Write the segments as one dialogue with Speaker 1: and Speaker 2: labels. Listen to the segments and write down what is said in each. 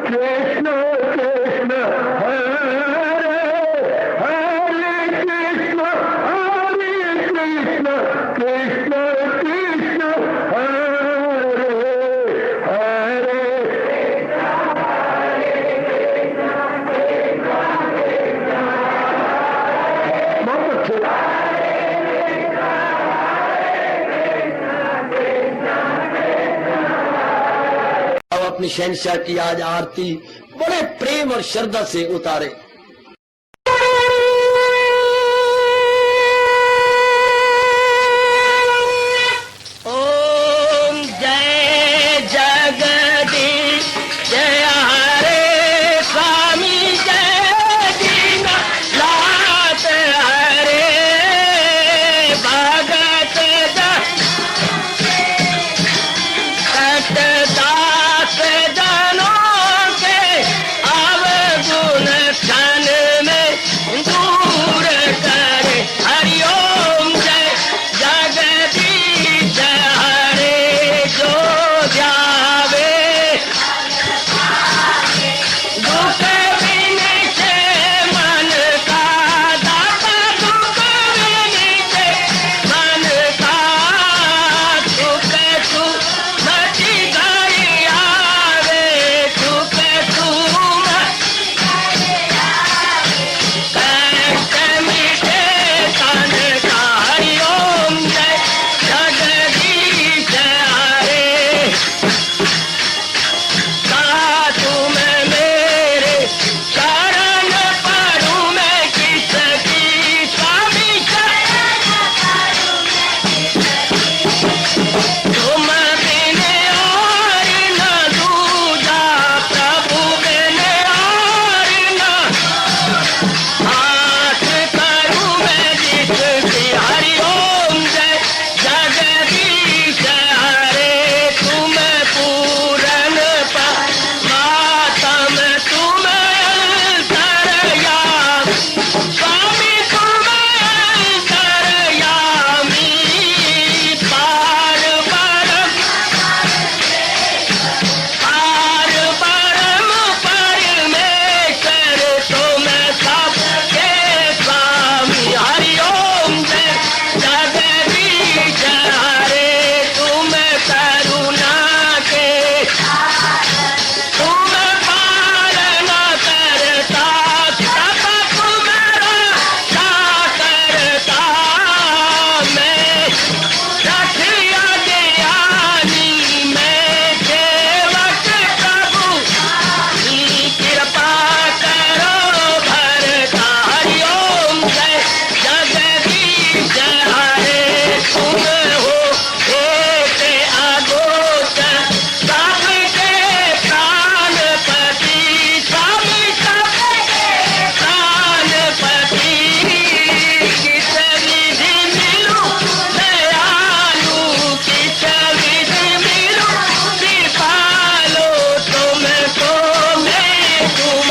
Speaker 1: कृष्ण कृष्ण हरे हरे कृष्ण कृष्ण कृष्ण हरे हरे बहुत अच्छे। अब अपनी शहंशाह की आज आरती बड़े प्रेम और श्रद्धा से उतारे।
Speaker 2: ओम जय जगदीश जय हरे स्वामी जय दीनानाथ हरे भगत दास जनों के अवगुण क्षण में दूर करे। हरिओम जय जगदीश हरे जो ध्यावे दुख विनिचे मन का दाता दुख विनिचे मन का सुख तू मची गई आवे सुख तू कष्ट मिटे तन का। हरिओम जय जगदीश हरे तुम मेरे शरण पड़ूं मैं किसकी स्वामी तुम बिन और न दूजा प्रभु बिन और न हाथ करूं मैं जिसकी। हरिओम जय जगदीश हरे तुम पूरन मातम तुम अंतरयामी स्वामी तुम अंतरयामी पार परम परमेश्वर तुम सबके स्वामी। हरिओम जय जगदीश हरे तुम करुणा के तुम पालन करता सब तुम्हारा करता मैं रखिया ज्ञानी मैं सेवक प्रभु की कृपा करो भरता। हरिओम जय जगदीश हरे तुम हो एक अगोचर सबके प्राणपति स्वामी सबके प्राणपति किस विधि मिलूं दयालु किस विधि मिलूं कृपालो तुमको मैं तुम।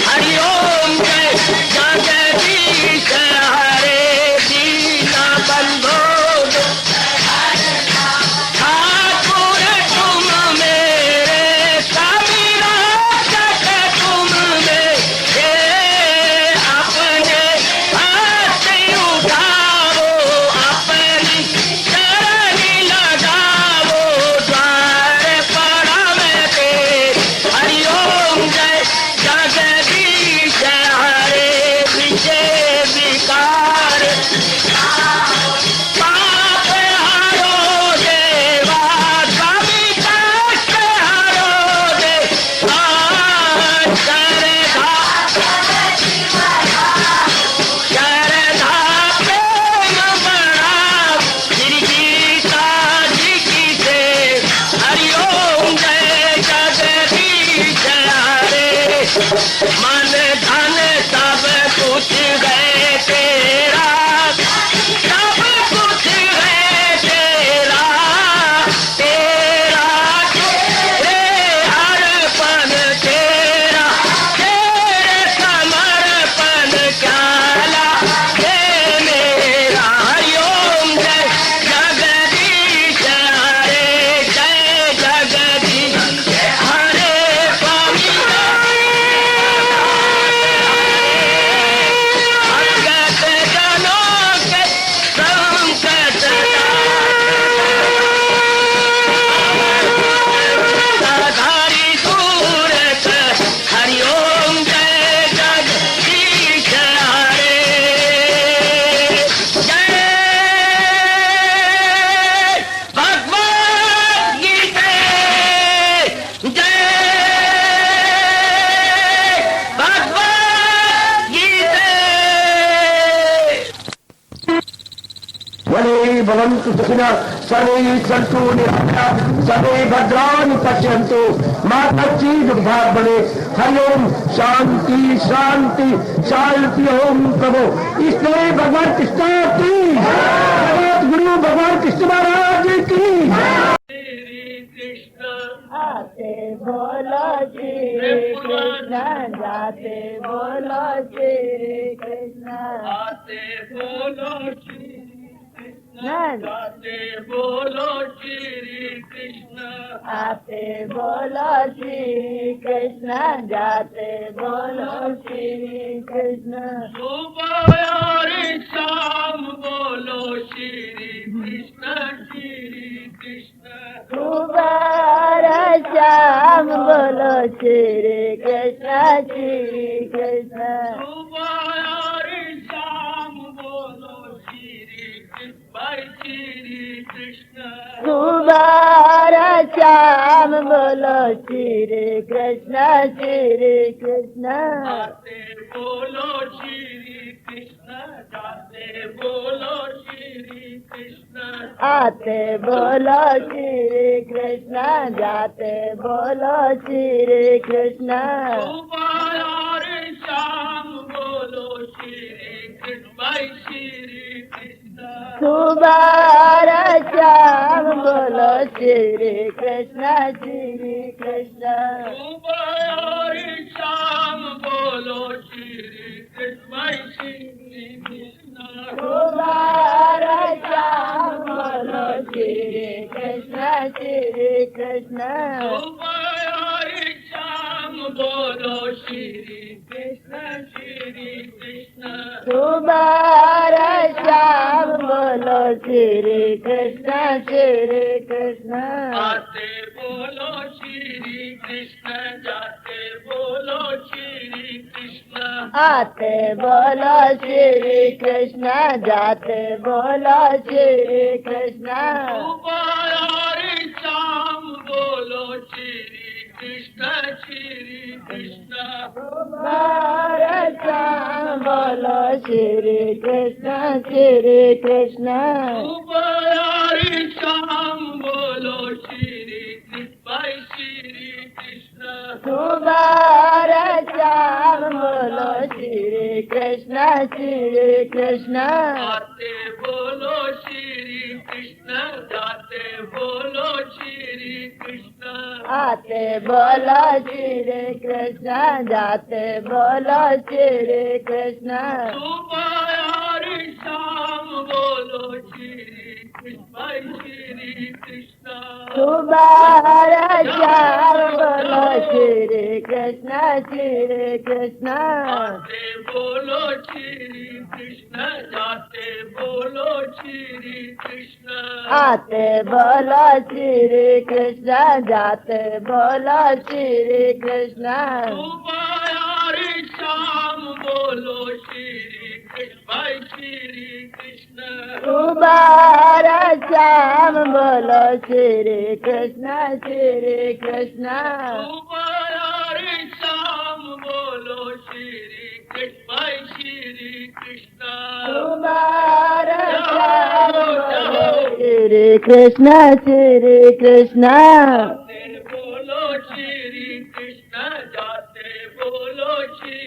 Speaker 2: हरिओम जय जगदीश हरे दीना बंधो ठाकुर तुम मेरे स्वामी रक्षक तुम मेरे अपने हाथ उठाओ अपनी शरण लगाओ द्वार पड़ा मैं तेरे। हरिओम जय जगदीश हरे विजय विकार पाप हरो देवा स्वामी कष्ट हरो देवा श्रद्धा प्रेम बढ़ाओ श्री गीता जी की से। हरिओम जय जगदीश हरे मन धन सब कुछ है तेरा सब कुछ है तेरा तेरा तेरे अर्पण तेरा तेरे समर्पण क्या लागे मेरा। हरिओम जय जगदीश हरे जय जगदीश हरे स्वामी
Speaker 1: भवन्तु सुखिनः सर्वे सन्तु निरामयाः सर्वे भद्राणि पश्यन्तु मा कश्चित् दुर्भाग् भवेत्। हरि ओम शांति शांति शांति। ओम प्रभु इसलिए भगवान कृष्ण की जगत गुरु भगवान कृष्ण महाराज की।
Speaker 2: श्री कृष्ण
Speaker 3: आते बोलो श्री कृष्ण, जाते बोलो श्री कृष्ण,
Speaker 2: आते बोलो श्री कृष्ण, जाते बोलो श्री कृष्ण,
Speaker 3: आते बोलो श्री कृष्ण, जाते बोलो श्री कृष्ण,
Speaker 2: सुबह और शाम बोलो श्री कृष्ण श्री कृष्ण,
Speaker 3: सुबह शाम बोलो श्री कृष्ण श्री कृष्ण,
Speaker 2: सुबह और शाम बोलो श्री कृष्ण,
Speaker 3: सुबह शाम बोलो श्री कृष्ण श्री कृष्ण,
Speaker 2: आते बोलो श्री कृष्ण, जाते बोलो श्री कृष्ण,
Speaker 3: आते बोलो श्री कृष्ण, जाते बोलो श्री कृष्ण,
Speaker 2: सुबह और शाम बोलो श्री कृष्ण श्री कृष्ण,
Speaker 3: सुबह शाम बोलो श्री कृष्ण श्री कृष्ण,
Speaker 2: सुबह और शाम बोलो श्री कृष्ण श्री कृष्ण,
Speaker 3: सुबह शाम बोलो श्री कृष्ण श्री कृष्ण,
Speaker 2: सुबह और शाम बोलो श्री कृष्ण श्री कृष्ण,
Speaker 3: सुबह शाम बोलो श्री कृष्ण श्री कृष्ण,
Speaker 2: आते बोलो श्री कृष्ण, जाते बोलो श्री कृष्ण,
Speaker 3: आते बोलो श्री कृष्ण, जाते बोलो श्री कृष्ण,
Speaker 2: सुबह और शाम बोलो श्री कृष्ण श्री कृष्ण,
Speaker 3: सुबह शाम बोलो श्री कृष्ण श्री कृष्ण,
Speaker 2: सुबह और शाम बोलो श्री कृष्ण श्री कृष्ण,
Speaker 3: सुबह शाम बोलो श्री कृष्ण श्री कृष्ण,
Speaker 2: आते बोलो श्री कृष्ण, जाते बोलो श्री कृष्ण,
Speaker 3: आते बोलो श्री कृष्ण, जाते बोलो श्री कृष्ण,
Speaker 2: सुबह और शाम बोलो श्री कृष्ण श्री कृष्ण,
Speaker 3: सुबह शाम बोलो श्री कृष्ण श्री कृष्ण,
Speaker 2: आते बोलो श्री कृष्ण, जाते बोलो श्री कृष्ण,
Speaker 3: आते बोलो श्री कृष्ण, जाते बोलो श्री कृष्ण,
Speaker 2: सुबह और शाम बोलो श्री कृष्ण श्री कृष्ण,
Speaker 3: सुबह शाम बोलो श्री कृष्ण श्री कृष्ण,
Speaker 2: सुबह और शाम बोलो श्री कृष्ण श्री कृष्ण,
Speaker 3: सुबह शाम बोलो श्री कृष्ण श्री कृष्ण,
Speaker 2: आते बोलो श्री कृष्ण, जाते बोलो श्री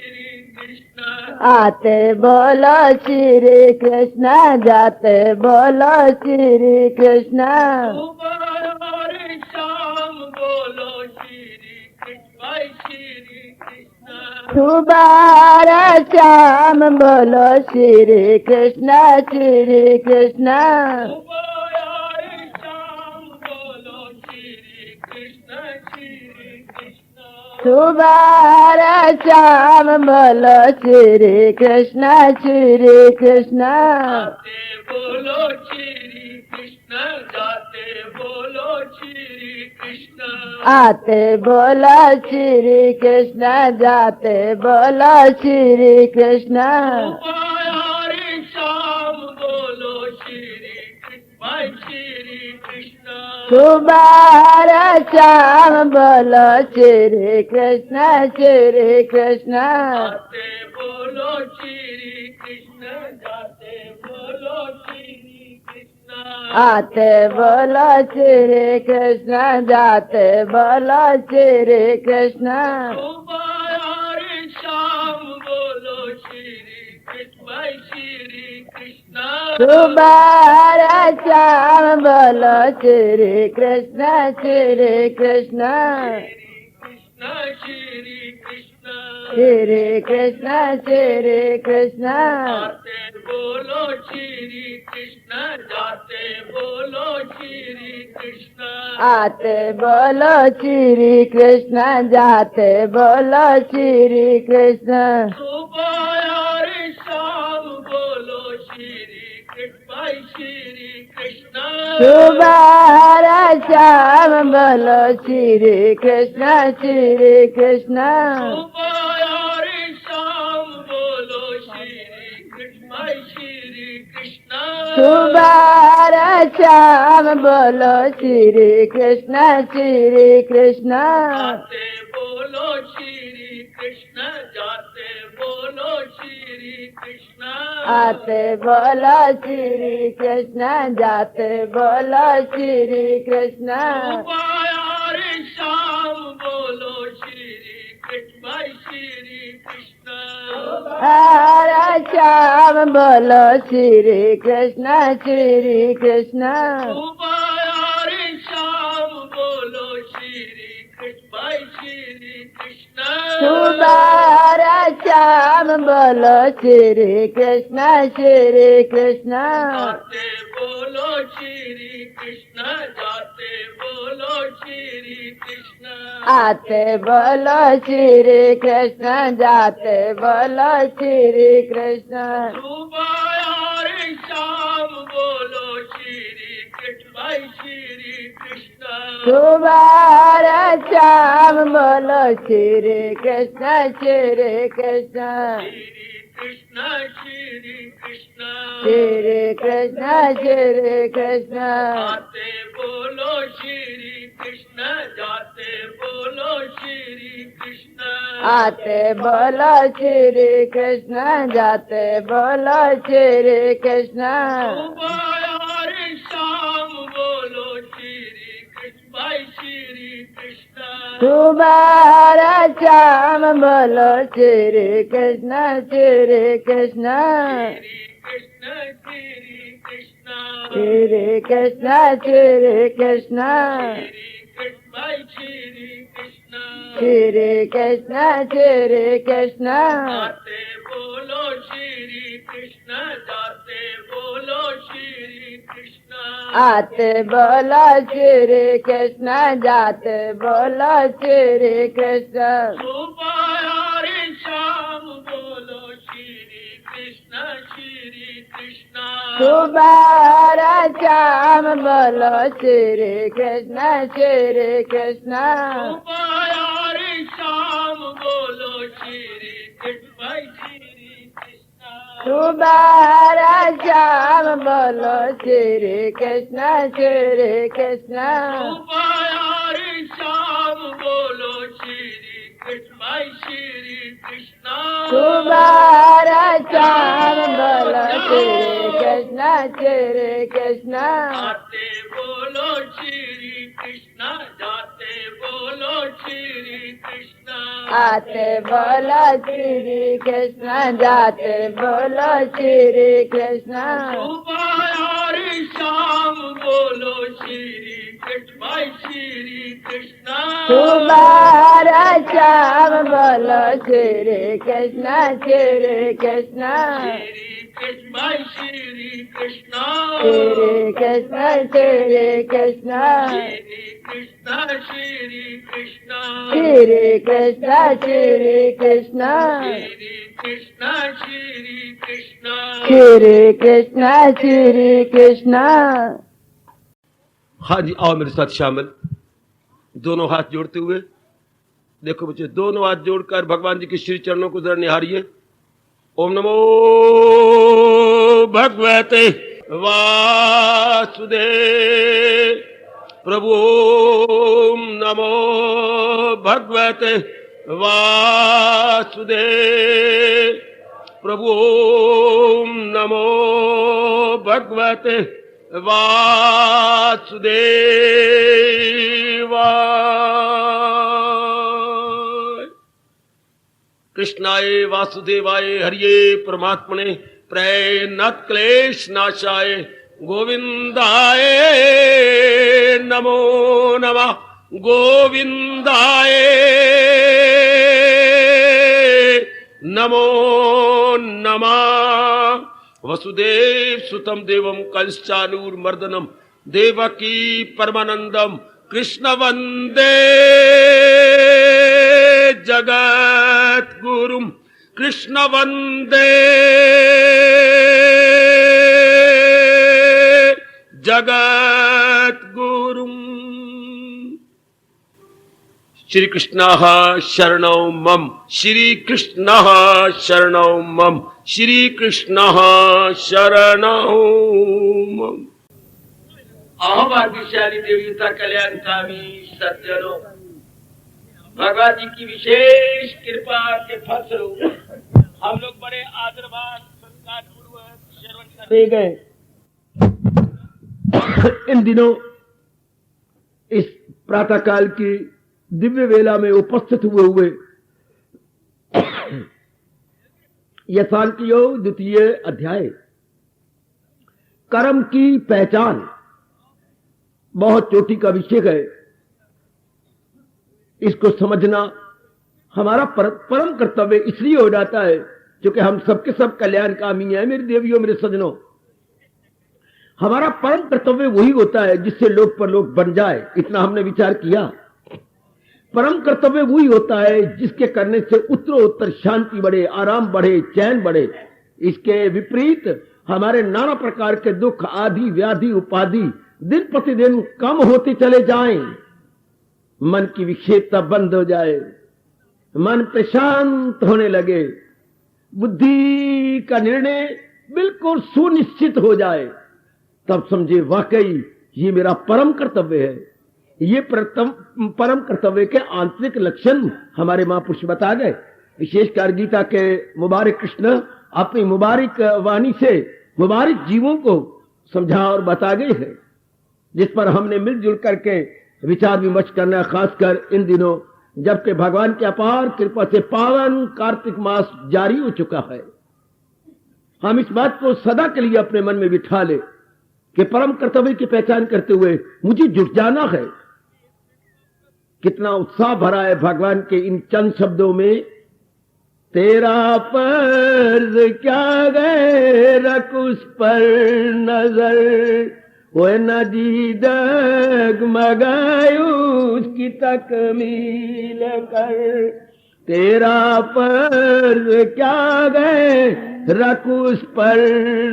Speaker 2: कृष्ण,
Speaker 3: आते बोलो श्री कृष्ण, जाते बोलो श्री कृष्ण,
Speaker 2: सुबह और शाम बोलो श्री कृष्ण श्री कृष्ण,
Speaker 3: सुबह शाम बोलो श्री कृष्ण श्री कृष्ण,
Speaker 2: सुबह और शाम बोलो श्री कृष्ण श्री कृष्ण,
Speaker 3: सुबह शाम बोलो श्री कृष्ण श्री कृष्ण,
Speaker 2: आते बोलो श्री कृष्ण, जाते बोलो श्री कृष्ण,
Speaker 3: आते बोलो श्री कृष्ण, जाते बोलो श्री कृष्ण,
Speaker 2: सुबह और शाम बोलो श्री कृष्ण श्री कृष्ण,
Speaker 3: सुबह शाम बोलो श्री कृष्ण श्री कृष्ण,
Speaker 2: आते बोलो श्री कृष्ण, जाते बोलो श्री कृष्ण,
Speaker 3: आते बोलो श्री कृष्ण जाते बोलो श्री कृष्ण
Speaker 2: सुबह और शाम बोलो श्री कृष्ण भाई श्री कृष्ण
Speaker 3: सुबह शाम बोलो श्री कृष्ण श्री कृष्ण
Speaker 2: श्री कृष्ण
Speaker 3: श्री कृष्ण श्री कृष्ण
Speaker 2: आते बोलो श्री कृष्ण जाते बोलो श्री कृष्ण
Speaker 3: आते बोलो श्री कृष्ण जाते बोलो श्री कृष्ण
Speaker 2: सुबह और शाम बोलो श्री कृष्ण भाई श्री कृष्ण
Speaker 3: सुबह शाम बोलो श्री कृष्ण श्री कृष्ण
Speaker 2: सुबह और शाम बोलो श्री कृष्ण भाई श्री कृष्ण
Speaker 3: सुबह शाम बोलो श्री कृष्ण श्री कृष्ण
Speaker 2: आते बोलो श्री कृष्ण जाते बोलो श्री कृष्ण
Speaker 3: आते बोलो श्री कृष्ण जाते बोलो श्री कृष्ण
Speaker 2: सुबह और शाम बोलो श्री कृष्ण भाई श्री कृष्ण
Speaker 3: हर श्याम बोलो श्री कृष्ण श्री कृष्ण
Speaker 2: सुबह और शाम बोलो श्री कृष्ण भाई श्री कृष्ण
Speaker 3: सुबह श्याम बोलो श्री कृष्ण श्री कृष्ण
Speaker 2: आते बोलो श्री कृष्ण जाते बोलो श्री कृष्ण
Speaker 3: आते बोलो श्री कृष्ण जाते बोलो श्री कृष्ण
Speaker 2: सुबह और शाम बोलो श्री कृष्ण भाई श्री कृष्ण
Speaker 3: सुबह श्याम बोलो श्री कृष्ण श्री कृष्ण
Speaker 2: श्री कृष्ण श्री कृष्ण
Speaker 3: श्री कृष्ण श्री कृष्ण
Speaker 2: आते बोलो श्री कृष्ण जाते बोलो श्री कृष्ण
Speaker 3: आते बोलो श्री कृष्ण जाते बोलो श्री कृष्ण
Speaker 2: सुबह और शाम बोलो श्री कृष्ण भाई श्री कृष्ण
Speaker 3: सुबह श्याम बोलो श्री कृष्ण श्री कृष्ण
Speaker 2: श्री कृष्ण श्री कृष्ण
Speaker 3: श्री कृष्ण श्री कृष्ण
Speaker 2: श्री कृष्ण भाई श्री कृष्ण
Speaker 3: श्री कृष्ण श्री कृष्ण
Speaker 2: आते बोलो श्री कृष्ण जाते बोलो श्री कृष्ण
Speaker 3: आते बोलो श्री कृष्ण जाते बोलो श्री कृष्ण
Speaker 2: सुबह और शाम बोलो श्री कृष्ण श्री कृष्ण
Speaker 3: सुबह श्याम बोलो श्री कृष्ण श्री कृष्ण
Speaker 2: सुबह और शाम बोलो श्री कृष्ण भाई श्री कृष्ण
Speaker 3: सुबह श्याम बोलो श्री कृष्ण श्री कृष्ण
Speaker 2: सुबह और शाम बोलो श्री कृष्ण भाई श्री कृष्ण
Speaker 3: सुबह श्याम बोलो श्री कृष्ण श्री कृष्ण
Speaker 2: आते बोलो श्री कृष्ण जाते बोलो श्री कृष्ण
Speaker 3: आते बोलो श्री कृष्ण जाते बोलो श्री कृष्ण
Speaker 2: सुबह और शाम बोलो श्री कृष्ण भाई श्री कृष्ण
Speaker 3: सुबह श्याम बोलो श्री कृष्ण श्री कृष्ण
Speaker 2: श्री कृष्ण भाई श्री कृष्ण
Speaker 3: श्री कृष्ण श्री कृष्ण
Speaker 2: श्री कृष्ण श्री कृष्ण
Speaker 3: श्री कृष्ण श्री कृष्ण
Speaker 2: श्री कृष्ण श्री कृष्ण
Speaker 3: श्री कृष्ण श्री कृष्ण
Speaker 1: हाँ जी, आओ मेरे साथ शामिल, दोनों हाथ जोड़ते हुए। देखो बच्चे, दोनों हाथ जोड़कर भगवान जी के श्री चरणों को जरा निहारिए। ओम नमो भगवते वासुदेव प्रभु, ओम नमो भगवते वासुदेव प्रभु, ओम नमो भगवते
Speaker 4: वासुदेवाय। कृष्णाय वासुदेवाय हरिये परमात्मने प्रणत क्लेश नाशाय गोविंदाय नमो नमः। गोविंदाय नमो नमः। वसुदेव सुतम देवम कंसचानूरमर्दनम देवकी परमानंदम कृष्ण वंदे जगत गुरुम। कृष्ण वंदे जगत गुरुम। श्री कृष्ण शरणौ मम। श्री कृष्ण शरणौ मम। श्री कृष्ण शरणौ मम।
Speaker 2: अहभाग्यशाली देवता कल्याण स्वामी सज्जनों, भगवान जी की विशेष कृपा के फलस्वरूप हम लोग बड़े आदरभाव संस्कार पूर्वक श्रवण
Speaker 1: दे गए। इन दिनों इस प्रातःकाल की दिव्य वेला में उपस्थित हुए यह सांख्ययोग द्वितीय अध्याय कर्म की पहचान बहुत चोटी का विषय है। इसको समझना हमारा परम कर्तव्य इसलिए हो जाता है क्योंकि हम सबके सब कल्याणकामी हैं। मेरे देवियों, मेरे सज्जनों, हमारा परम कर्तव्य वही होता है जिससे लोक परलोक बन जाए। इतना हमने विचार किया। परम कर्तव्य वही होता है जिसके करने से उत्तरोत्तर शांति बढ़े, आराम बढ़े, चैन बढ़े। इसके विपरीत हमारे नाना प्रकार के दुख, आदि व्याधि, उपाधि दिन प्रतिदिन कम होते चले जाएं, मन की विक्षेपता बंद हो जाए, मन प्रशांत होने लगे, बुद्धि का निर्णय बिल्कुल सुनिश्चित हो जाए, तब समझे वाकई ये मेरा परम कर्तव्य है। ये परम कर्तव्य के आंतरिक लक्षण हमारे महापुरुष बता गए। विशेषकर गीता के मुबारक कृष्ण अपनी मुबारक वाणी से मुबारक जीवों को समझा और बता गए हैं, जिस पर हमने मिलजुल करके विचार विमर्श करना, खासकर इन दिनों जबकि भगवान की अपार कृपा से पावन कार्तिक मास जारी हो चुका है। हम इस बात को सदा के लिए अपने मन में बिठा ले कि परम कर्तव्य की पहचान करते हुए मुझे जुट जाना है। कितना उत्साह भरा है भगवान के इन चंद शब्दों में। तेरा फर्ज क्या गए रख उस पर नजर, वो नदी डगमगाए उसकी तकमील कर। तेरा फर्ज क्या गए रख उस पर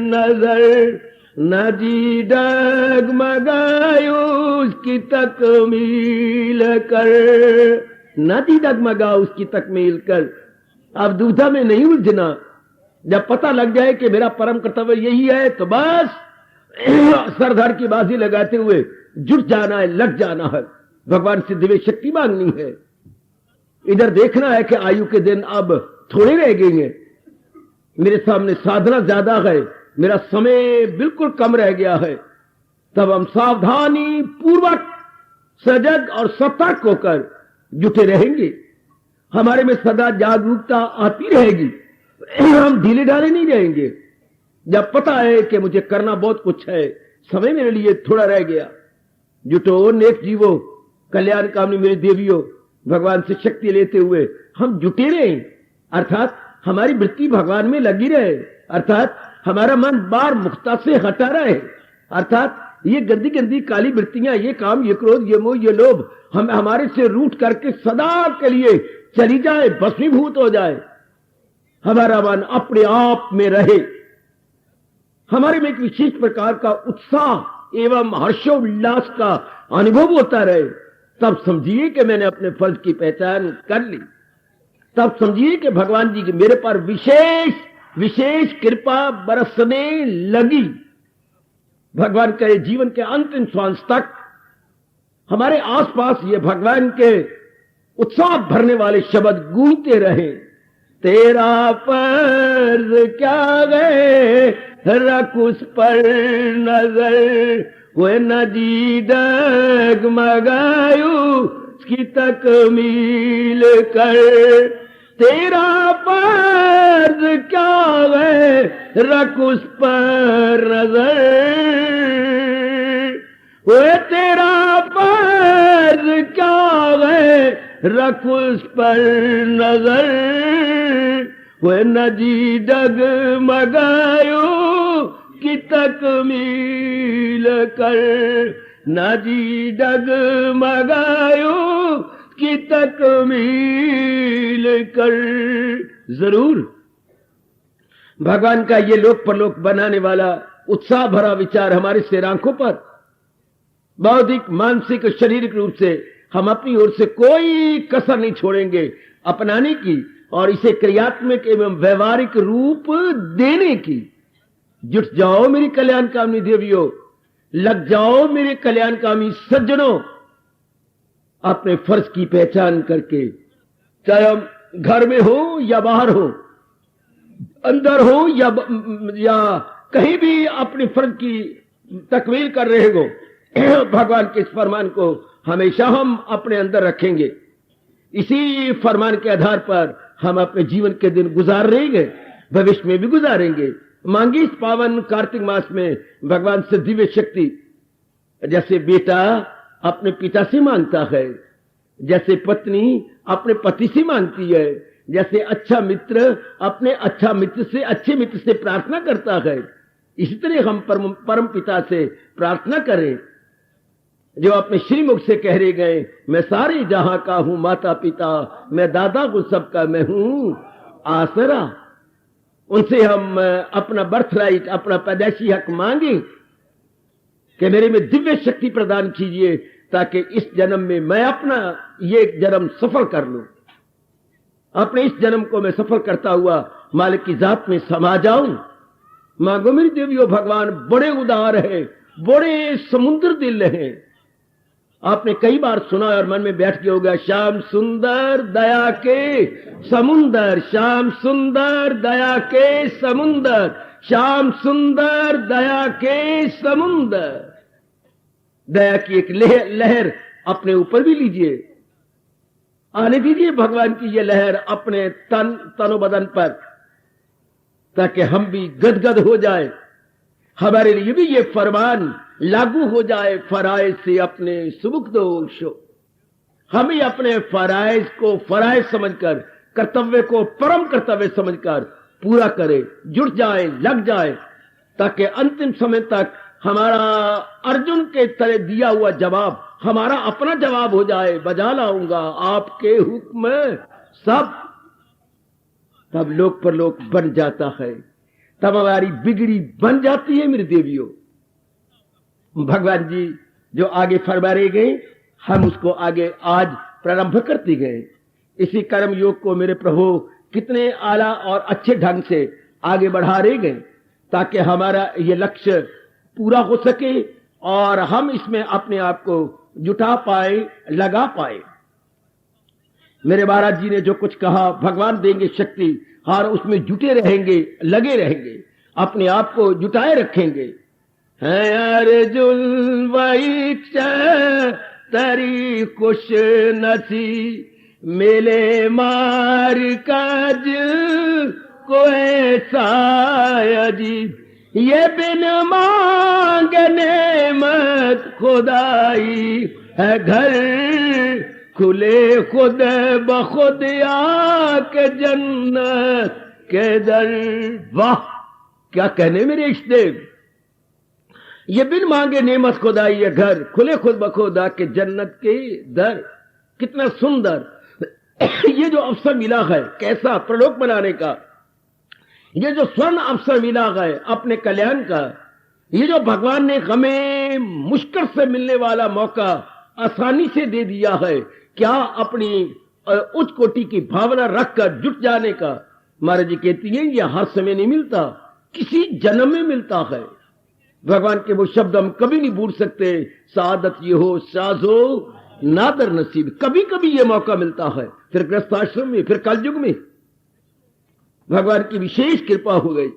Speaker 1: नजर, नदी डगमगाए उसकी तकमील कर। नदी डगमगा उसकी तकमील कर। अब दुविधा में नहीं उलझना। जब पता लग जाए कि मेरा परम कर्तव्य यही है तो बस सरदार की बाजी लगाते हुए जुट जाना है, लग जाना है, भगवान से दिव्य शक्ति मांगनी है। इधर देखना है कि आयु के दिन अब थोड़े रह गए हैं, मेरे सामने साधना ज्यादा है, मेरा समय बिल्कुल कम रह गया है। तब हम सावधानी पूर्वक सजग और सतर्क होकर जुटे रहेंगे। हमारे में सदा जागरूकता आती रहेगी, हम ढीले ढाले नहीं रहेंगे। जब पता है कि मुझे करना बहुत कुछ है, समय मेरे लिए थोड़ा रह गया, जुटो नेक जीवो, कल्याण कामनी मेरी देवियों, भगवान से शक्ति लेते हुए हम जुटे रहें। अर्थात हमारी वृत्ति भगवान में लगी रहे, अर्थात हमारा मन बार मुक्ता से हटा रहे, अर्थात ये गंदी गंदी काली वृत्तियां, ये काम, ये क्रोध, ये मोह, ये लोभ हम हमारे से रूठ करके सदा के लिए चली जाए, भस्मीभूत हो जाए। हमारा मन अपने आप में रहे, हमारे में एक विशेष प्रकार का उत्साह एवं हर्षोल्लास का अनुभव होता रहे। तब समझिए कि मैंने अपने फर्ज की पहचान कर ली। तब समझिए कि भगवान जी की मेरे पर विशेष विशेष कृपा बरसने लगी। भगवान के जीवन के अंतिम श्वास तक हमारे आसपास ये भगवान के उत्साह भरने वाले शब्द गूंजते रहे। तेरा फर्ज क्या गए रख उस पर नजर, वो नदी डगमगायू उसकी तकमील कर। तेरा फर्ज क्या है, रख उस पर नजर, वो तेरा फर्ज क्या है, रख उस पर नजर, वो नदी डगमगायो की तकमील कर, नदी डगमगायो की तकमील कर। जरूर भगवान का ये लोक परलोक बनाने वाला उत्साह भरा विचार हमारे सिर आंखों पर बौद्धिक, मानसिक, शारीरिक रूप से हम अपनी ओर से कोई कसर नहीं छोड़ेंगे अपनाने की और इसे क्रियात्मक एवं व्यवहारिक रूप देने की। जुट जाओ मेरी कल्याणकामी देवियों, लग जाओ मेरे कल्याणकामी सज्जनों, अपने फर्ज की पहचान करके, चाहे हम घर में हो या बाहर हो, अंदर हो या कहीं भी अपने फर्ज की तकमील कर रहे हो, भगवान के इस फरमान को हमेशा हम अपने अंदर रखेंगे। इसी फरमान के आधार पर हम अपने जीवन के दिन गुजार रहेंगे, भविष्य में भी गुजारेंगे। मांगी इस पावन कार्तिक मास में भगवान से दिव्य शक्ति, जैसे बेटा अपने पिता से मांगता है, जैसे पत्नी अपने पति से मांगती है, जैसे अच्छा मित्र अपने अच्छा मित्र से, अच्छे मित्र से प्रार्थना करता है, इसी तरह हम परम पिता से प्रार्थना करें, जो अपने श्रीमुख से कह रहे गए, मैं सारे जहां का हूं माता पिता, मैं दादा को सबका मैं हूं आसरा। उनसे हम अपना बर्थ राइट, अपना पैदाइशी हक मांगे कि मेरे में दिव्य शक्ति प्रदान कीजिए, ताकि इस जन्म में मैं अपना ये जन्म सफल कर लूं, अपने इस जन्म को मैं सफल करता हुआ मालिक की जात में समा जाऊं। मांगो मेरी देवियों, भगवान बड़े उदार है, बड़े समुद्र दिल है। आपने कई बार सुना और मन में बैठ गया होगा, श्याम सुंदर दया के समुंदर, श्याम सुंदर दया के समुंदर, श्याम सुंदर दया के समुंदर। दया की एक लहर अपने ऊपर भी लीजिए, आने दीजिए भगवान की ये लहर अपने तनो बदन पर, ताकि हम भी गदगद हो जाए, हमारे लिए भी ये फरमान लागू हो जाए। फराइज से अपने सुमुख दोषो, हम ही अपने फराइज को फराइज समझकर, कर्तव्य को परम कर्तव्य समझकर पूरा करें, जुट जाए, लग जाए, ताकि अंतिम समय तक हमारा अर्जुन के तरह दिया हुआ जवाब हमारा अपना जवाब हो जाए। बजा लाऊंगा आपके हुक्म सब, तब लोक पर लोक बन जाता है, तब हमारी बिगड़ी बन जाती है मेरी देवियों। भगवान जी जो आगे फरमा रहे गए, हम उसको आगे आज प्रारंभ करते गए। इसी कर्म योग को मेरे प्रभु कितने आला और अच्छे ढंग से आगे बढ़ा रहे गए, ताकि हमारा ये लक्ष्य पूरा हो सके और हम इसमें अपने आप को जुटा पाए, लगा पाए। मेरे महाराज जी ने जो कुछ कहा, भगवान देंगे शक्ति, और उसमें जुटे रहेंगे, लगे रहेंगे, अपने आप को जुटाए रखेंगे। अर्जुन वही तरी कुश नसी, मेले मार काज कोई सायदी, ये बिन मांगने मत खुदाई है घर, खुले खुद बखुद आके जन्नत के दर। वाह क्या कहने मेरे इष्टदेव, ये बिन मांगे नेमत खुदाई है घर, खुले खुद बखुद आके जन्नत के दर। कितना सुंदर ये जो अवसर मिला है, कैसा प्रलोक बनाने का, ये जो स्वर्ण अवसर मिला है अपने कल्याण का, ये जो भगवान ने हमें मुश्किल से मिलने वाला मौका आसानी से दे दिया है, क्या अपनी उच्च कोटि की भावना रखकर जुट जाने का। महाराज जी कहती हैं यह हर समय नहीं मिलता, किसी जन्म में मिलता है। भगवान के वो शब्द हम कभी नहीं भूल सकते, सादत ये हो साज हो नादर नसीब। कभी कभी ये मौका मिलता है, फिर गृहस्थाश्रम में, फिर कलयुग में भगवान की विशेष कृपा हो गई।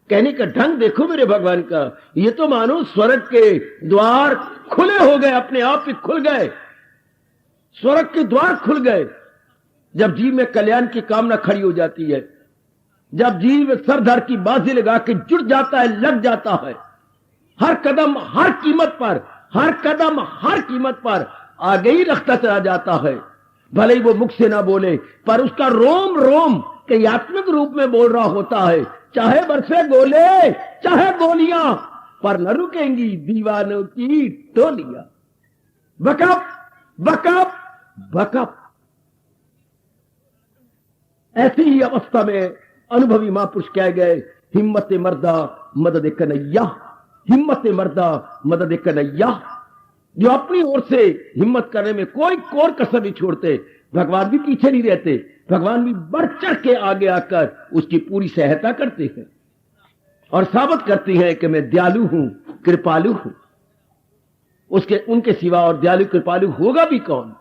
Speaker 1: कहने का ढंग देखो मेरे भगवान का, ये तो मानो स्वर्ग के द्वार खुले हो गए, अपने आप ही खुल गए, स्वर्ग के द्वार खुल गए। जब जीव में कल्याण की कामना खड़ी हो जाती है, जब जीव सरदार की बाजी लगा के जुट जाता है, लग जाता है, हर कदम हर कीमत पर, हर कदम हर कीमत पर आगे ही रखता चला जाता है। भले ही वो मुख से ना बोले, पर उसका रोम रोम क्रियात्मक रूप में बोल रहा होता है। चाहे बरसे गोले, चाहे गोलियां, पर न रुकेंगी दीवानों की टोलियां। Backup backup backup. ऐसी ही अवस्था में अनुभवी महापुरुष कह गए, हिम्मत मर्दा मदद कन्हैया, हिम्मत मर्दा मदद कन्हैया। जो अपनी ओर से हिम्मत करने में कोई कोर कसर नहीं छोड़ते, भगवान भी पीछे नहीं रहते, भगवान भी बढ़ चढ़ के आगे आकर उसकी पूरी सहायता करते हैं और साबित करती हैं कि मैं दयालु हूं, कृपालु हूं। उसके उनके सिवा और दयालु कृपालु होगा भी कौन,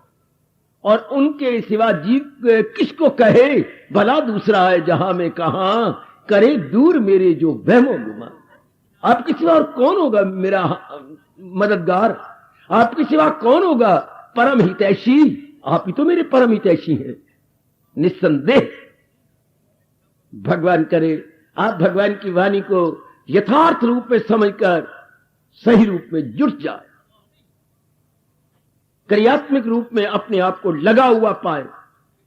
Speaker 1: और उनके सिवा जीव किसको कहे, भला दूसरा है जहां में कहां, करे दूर मेरे जो वहमो गुमान। आपके सिवा और कौन होगा मेरा मददगार, आपके सिवा कौन होगा परम हितैषी, आप ही तो मेरे परम हितैषी हैं। निस्संदेह भगवान करे आप भगवान की वाणी को यथार्थ रूप में समझकर सही रूप में जुट जाए, क्रियात्मक रूप में अपने आप को लगा हुआ पाए।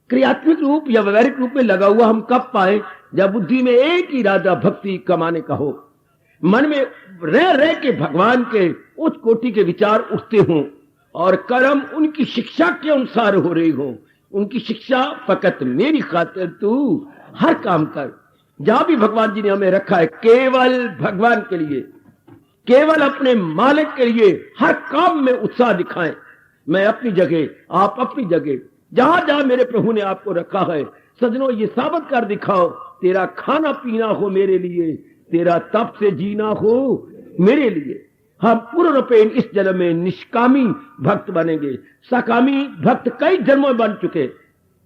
Speaker 1: क्रियात्मक रूप या व्यवहारिक रूप में लगा हुआ हम कब पाए, जब बुद्धि में एक ही इरादा भक्ति कमाने का हो, मन में रह रह के भगवान के उच्च कोटि के विचार उठते हों और कर्म उनकी शिक्षा के अनुसार हो रही हो। उनकी शिक्षा फकत मेरी खातिर तू हर काम कर। जहां भी भगवान जी ने हमें रखा है केवल भगवान के लिए, केवल अपने मालिक के लिए हर काम में उत्साह दिखाएं। मैं अपनी जगह, आप अपनी जगह, जहां जहां मेरे प्रभु ने आपको रखा है सजनों, ये साबित कर दिखाओ, तेरा खाना पीना हो मेरे लिए, तेरा तप से जीना हो मेरे लिए। हम पूर्ण रूपेण इस जन्म में निष्कामी भक्त बनेंगे। सकामी भक्त कई जन्मों में बन चुके,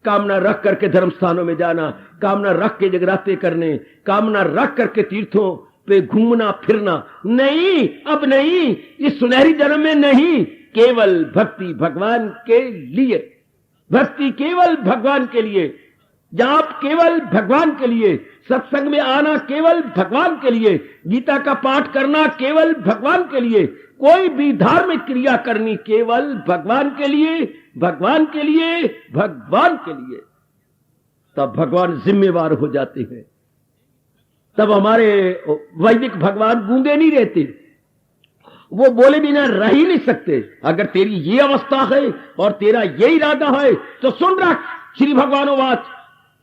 Speaker 1: कामना रख करके धर्म स्थानों में जाना, कामना रख के जगराते करने, कामना रख करके तीर्थों पे घूमना फिरना, नहीं, अब नहीं, इस सुनहरी जन्म में नहीं। केवल भक्ति भगवान के लिए, भक्ति केवल भगवान के लिए, जाप केवल भगवान के लिए, सत्संग में आना केवल भगवान के लिए, गीता का पाठ करना केवल भगवान के लिए, कोई भी धार्मिक क्रिया करनी केवल भगवान के लिए, भगवान के लिए, भगवान के लिए। तब भगवान जिम्मेवार हो जाते हैं, तब हमारे वैदिक भगवान गूंगे नहीं रहते, वो बोले बिना रह ही नहीं सकते। अगर तेरी ये अवस्था है और तेरा ये इरादा है तो सुन रख श्री भगवानोवाच,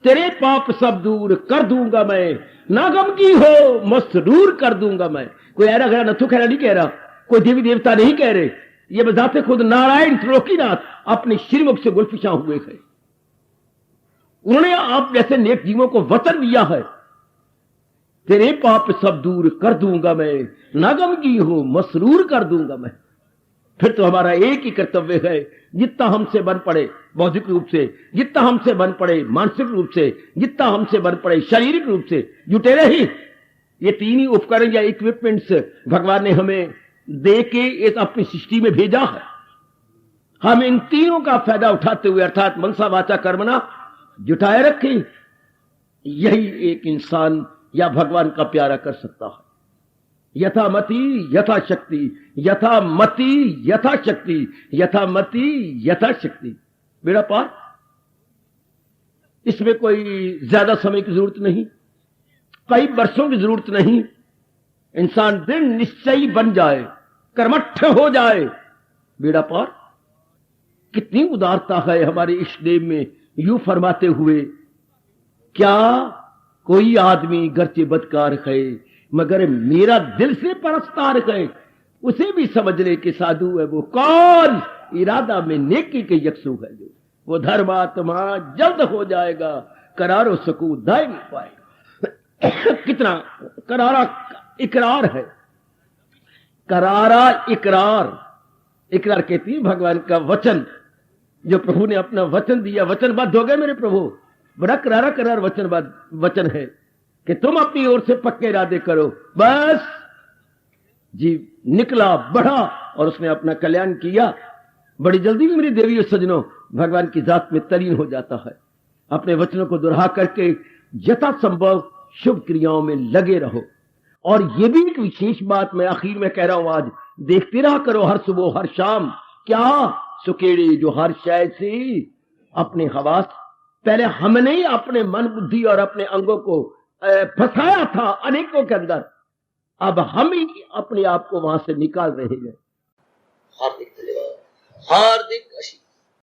Speaker 1: तेरे पाप सब दूर कर दूंगा मैं, नागम की हो मसरूर कर दूंगा मैं। कोई ऐरा गहरा नथु खैरा नहीं कह रहा, कोई देवी देवता नहीं कह रहे, ये बजाते खुद नारायण त्रिलोकीनाथ अपने श्रीमुख से गुलफिशा हुए हैं। उन्होंने आप जैसे नेक जीवों को वचन दिया है, तेरे पाप सब दूर कर दूंगा मैं, नागम की हो मसरूर कर दूंगा मैं। फिर तो हमारा एक ही कर्तव्य है, जितना हमसे बन पड़े बौद्धिक रूप से, जितना हमसे बन पड़े मानसिक रूप से, जितना हमसे बन पड़े शारीरिक रूप से, जुटे रही। ये तीन ही उपकरण या इक्विपमेंट्स भगवान ने हमें दे के इस अपनी सृष्टि में भेजा है। हम इन तीनों का फायदा उठाते हुए अर्थात मनसा वाचा कर्मणा जुटाए रखें। यही एक इंसान या भगवान का प्यारा कर सकता है। यथा मति यथा शक्ति, यथा मति यथा शक्ति, यथा मति यथा शक्ति। बेड़ा पार। इसमें कोई ज्यादा समय की जरूरत नहीं, कई वर्षों की जरूरत नहीं। इंसान दृढ़ निश्चयी बन जाए, कर्मठ हो जाए, बेड़ा पार। कितनी उदारता है हमारे इष्ट देव में, यूं फरमाते हुए, क्या कोई आदमी गर्चे बदकार है मगर मेरा दिल से परस्तार है, उसे भी समझ ले कि साधु है वो कौन, इरादा में नेकी के यकसू है जो, वो धर्मात्मा जल्द हो जाएगा, करारो सकू दाय नहीं पाएगा। कितना करारा इकरार है, करारा इकरार। इकरार कहती है भगवान का वचन, जो प्रभु ने अपना वचन दिया, वचनबद्ध हो गए मेरे प्रभु। बड़ा करारा करार वचन है, कि तुम अपनी ओर से पक्के इरादे करो। बस जीव निकला, बढ़ा और उसने अपना कल्याण किया। बड़ी जल्दी मेरी देवी और सजनों भगवान की जात में तलीन हो जाता है। अपने वचनों को दोहरा करके यथासंभव शुभ क्रियाओं में लगे रहो। और ये भी एक विशेष बात मैं आखिर में कह रहा हूं आज, देखते रहा करो हर सुबह हर शाम। क्या सुकेड़े जो हर शय से अपने हवास, पहले हमने ही अपने मन बुद्धि और अपने अंगों को फंसाया था अनेकों के अंदर, अब हम ही अपने आप को वहां से निकाल रहे हैं।
Speaker 2: हार्दिक धन्यवाद, हार्दिक आशीर्वाद।